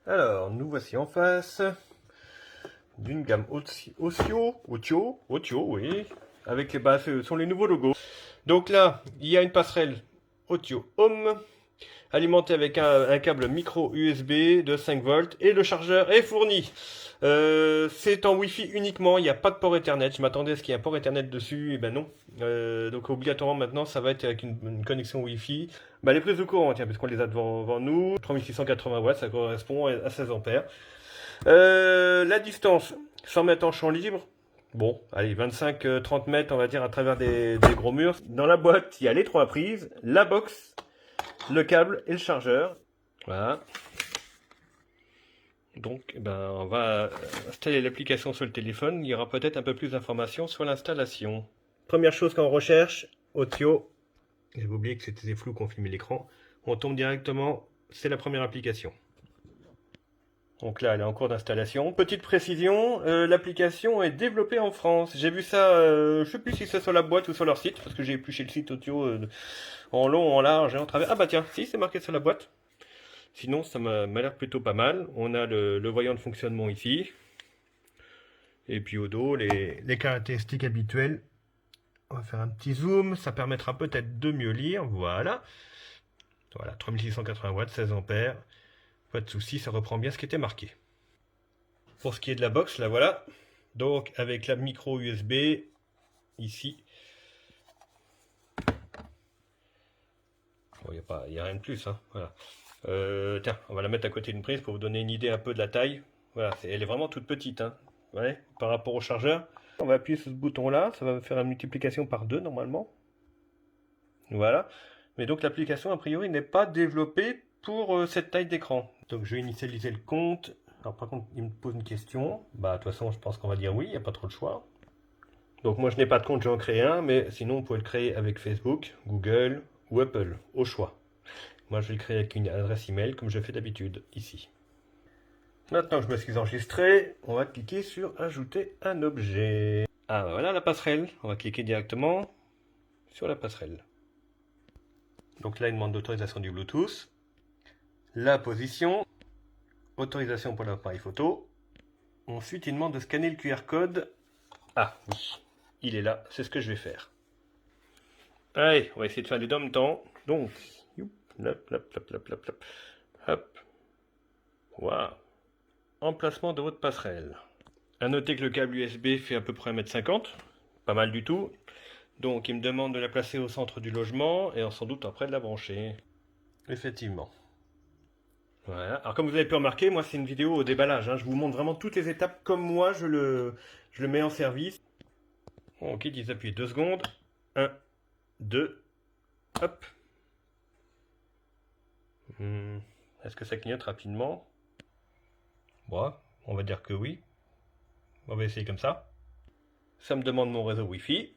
Alors, nous voici en face d'une gamme Otio, oui, avec ce sont les nouveaux logos. Donc là, il y a une passerelle Otio Home, alimentée avec un câble micro USB de 5 volts et le chargeur est fourni. C'est en Wi-Fi uniquement, il n'y a pas de port Ethernet. Je m'attendais à ce qu'il y ait un port Ethernet dessus, et ben non. Donc obligatoirement maintenant, ça va être avec une connexion Wi-Fi. Bah, les prises de courant, tiens, puisqu'on les a devant nous, 3680 watts, ça correspond à 16 ampères. La distance, 100 mètres en champ libre. Bon, allez, 25-30 mètres, on va dire, à travers des gros murs. Dans la boîte, il y a les 3 prises, la box, le câble et le chargeur. Voilà. Donc, on va installer l'application sur le téléphone. Il y aura peut-être un peu plus d'informations sur l'installation. Première chose quand on recherche, Otio. J'avais oublié que c'était flou qu'on filmait l'écran. On tombe directement, c'est la première application. Donc là, elle est en cours d'installation. Petite précision, l'application est développée en France. J'ai vu ça, je sais plus si c'est sur la boîte ou sur leur site, parce que j'ai épluché le site Otio en long, en large et en travers. Ah bah tiens, si, c'est marqué sur la boîte. Sinon, ça m'a l'air plutôt pas mal. On a le voyant de fonctionnement ici. Et puis au dos, les caractéristiques habituelles. On va faire un petit zoom. Ça permettra peut-être de mieux lire. Voilà. Voilà, 3680 watts, 16 ampères. Pas de souci, ça reprend bien ce qui était marqué. Pour ce qui est de la box, là voilà. Donc avec la micro USB ici. Bon, il n'y a rien de plus. Hein. Voilà. Tiens, on va la mettre à côté d'une prise pour vous donner une idée un peu de la taille. Voilà, elle est vraiment toute petite. Hein. Ouais, par rapport au chargeur. On va appuyer sur ce bouton là, ça va faire une multiplication par 2 normalement. Voilà. Mais donc l'application a priori n'est pas développée pour cette taille d'écran. Donc je vais initialiser le compte. Alors par contre, il me pose une question. Bah de toute façon, je pense qu'on va dire oui, il n'y a pas trop de choix. Donc moi je n'ai pas de compte, je vais en créer un, mais sinon on peut le créer avec Facebook, Google ou Apple, au choix. Moi je vais le créer avec une adresse email comme je fais d'habitude ici. Maintenant que je me suis enregistré, on va cliquer sur ajouter un objet. Ah voilà la passerelle, on va cliquer directement sur la passerelle. Donc là il demande l'autorisation du Bluetooth, la position, autorisation pour l'appareil photo. Ensuite il demande de scanner le QR code. Ah oui, il est là, c'est ce que je vais faire. Allez, on va essayer de faire du dom-temps. Donc, hop, hop, hop, hop, hop, hop, hop. Waouh. Emplacement de votre passerelle. A noter que le câble USB fait à peu près 1,50 m, pas mal du tout. Donc il me demande de la placer au centre du logement et sans doute après de la brancher. Effectivement. Voilà. Alors comme vous avez pu remarquer, moi c'est une vidéo au déballage. Hein. Je vous montre vraiment toutes les étapes comme moi je le mets en service. Bon, ok, 10 appuis 2 secondes. 1, 2, hop. Est-ce que ça clignote rapidement? Bon, on va dire que oui. On va essayer comme ça. Ça me demande mon réseau Wi-Fi.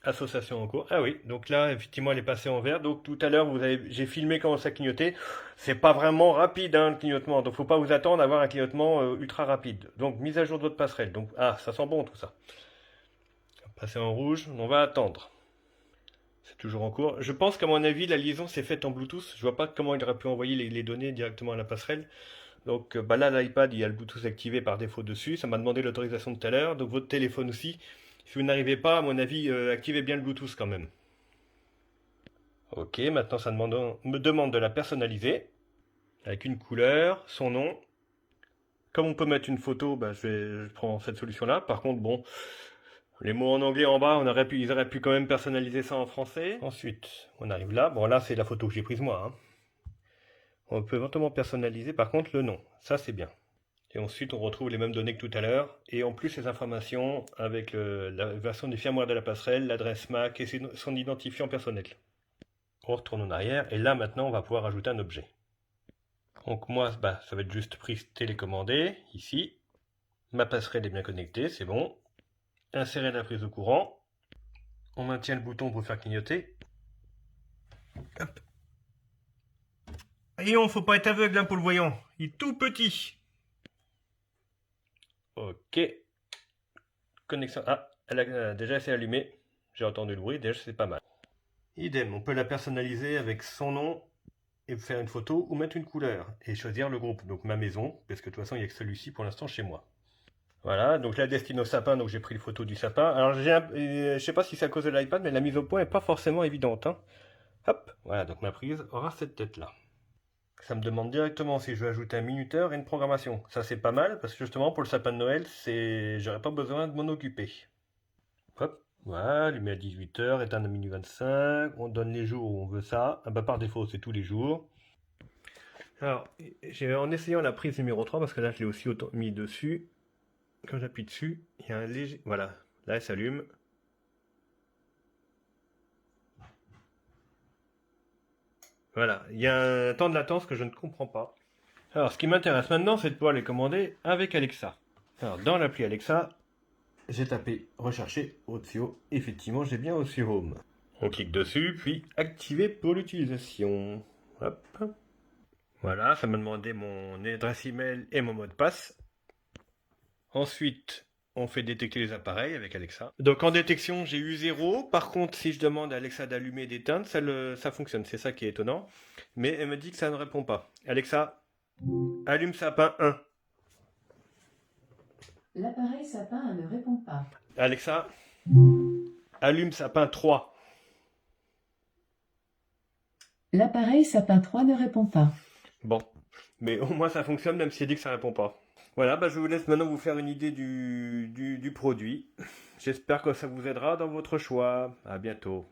Association en cours. Ah oui, donc là, effectivement, elle est passée en vert. Donc tout à l'heure, j'ai filmé comment ça clignotait. C'est pas vraiment rapide, hein, le clignotement. Donc faut pas vous attendre à avoir un clignotement ultra rapide. Donc mise à jour de votre passerelle. Donc ça sent bon tout ça. Passer en rouge, on va attendre. C'est toujours en cours. Je pense qu'à mon avis, la liaison s'est faite en Bluetooth. Je vois pas comment il aurait pu envoyer les données directement à la passerelle. Donc là, l'iPad, il y a le Bluetooth activé par défaut dessus. Ça m'a demandé l'autorisation tout à l'heure. Donc votre téléphone aussi. Si vous n'arrivez pas, à mon avis, activez bien le Bluetooth quand même. Ok, maintenant ça me demande de la personnaliser. Avec une couleur, son nom. Comme on peut mettre une photo, je prends cette solution-là. Par contre, bon, les mots en anglais en bas, ils auraient pu quand même personnaliser ça en français. Ensuite, on arrive là. Bon, là, c'est la photo que j'ai prise moi. Hein. On peut éventuellement personnaliser, par contre, le nom. Ça, c'est bien. Et ensuite, on retrouve les mêmes données que tout à l'heure. Et en plus, les informations avec la version du firmware de la passerelle, l'adresse MAC et son identifiant personnel. On retourne en arrière. Et là, maintenant, on va pouvoir ajouter un objet. Donc moi, ça va être juste prise télécommandée, ici. Ma passerelle est bien connectée, c'est bon. Insérer la prise de courant. On maintient le bouton pour faire clignoter. Hop. Et faut pas être aveugle hein, pour le voyant. Il est tout petit. Ok. Connexion. Ah, déjà c'est allumé. J'ai entendu le bruit, déjà c'est pas mal. Idem, on peut la personnaliser avec son nom et faire une photo ou mettre une couleur et choisir le groupe. Donc ma maison, parce que de toute façon il n'y a que celui-ci pour l'instant chez moi. Voilà, donc la destinée au sapin, donc j'ai pris une photo du sapin. Alors je sais pas si c'est à cause de l'iPad, mais la mise au point est pas forcément évidente, hein. Hop, voilà, donc ma prise aura cette tête-là. Ça me demande directement si je veux ajouter un minuteur et une programmation. Ça c'est pas mal, parce que justement pour le sapin de Noël, j'aurais pas besoin de m'en occuper. Hop, voilà, allumé à 18h, éteindre à minuit 25, on donne les jours où on veut ça. Ah bah par défaut c'est tous les jours. Alors, en essayant la prise numéro 3, parce que là je l'ai aussi mis dessus, quand j'appuie dessus, il y a un léger... Voilà, là elle s'allume. Voilà, il y a un temps de latence que je ne comprends pas. Alors, ce qui m'intéresse maintenant, c'est de pouvoir les commander avec Alexa. Alors, dans l'appli Alexa, j'ai tapé rechercher Otsio. Effectivement, j'ai bien Otsio Home. On clique dessus, puis activer pour l'utilisation. Hop. Voilà, ça m'a demandé mon adresse email et mon mot de passe. Ensuite, on fait détecter les appareils avec Alexa. Donc en détection, j'ai eu 0. Par contre, si je demande à Alexa d'allumer et d'éteindre, ça fonctionne. C'est ça qui est étonnant. Mais elle me dit que ça ne répond pas. Alexa, allume sapin 1. L'appareil sapin ne répond pas. Alexa, allume sapin 3. L'appareil sapin 3 ne répond pas. Bon, mais au moins ça fonctionne même si elle dit que ça répond pas. Voilà, bah je vous laisse maintenant vous faire une idée du produit. J'espère que ça vous aidera dans votre choix. À bientôt.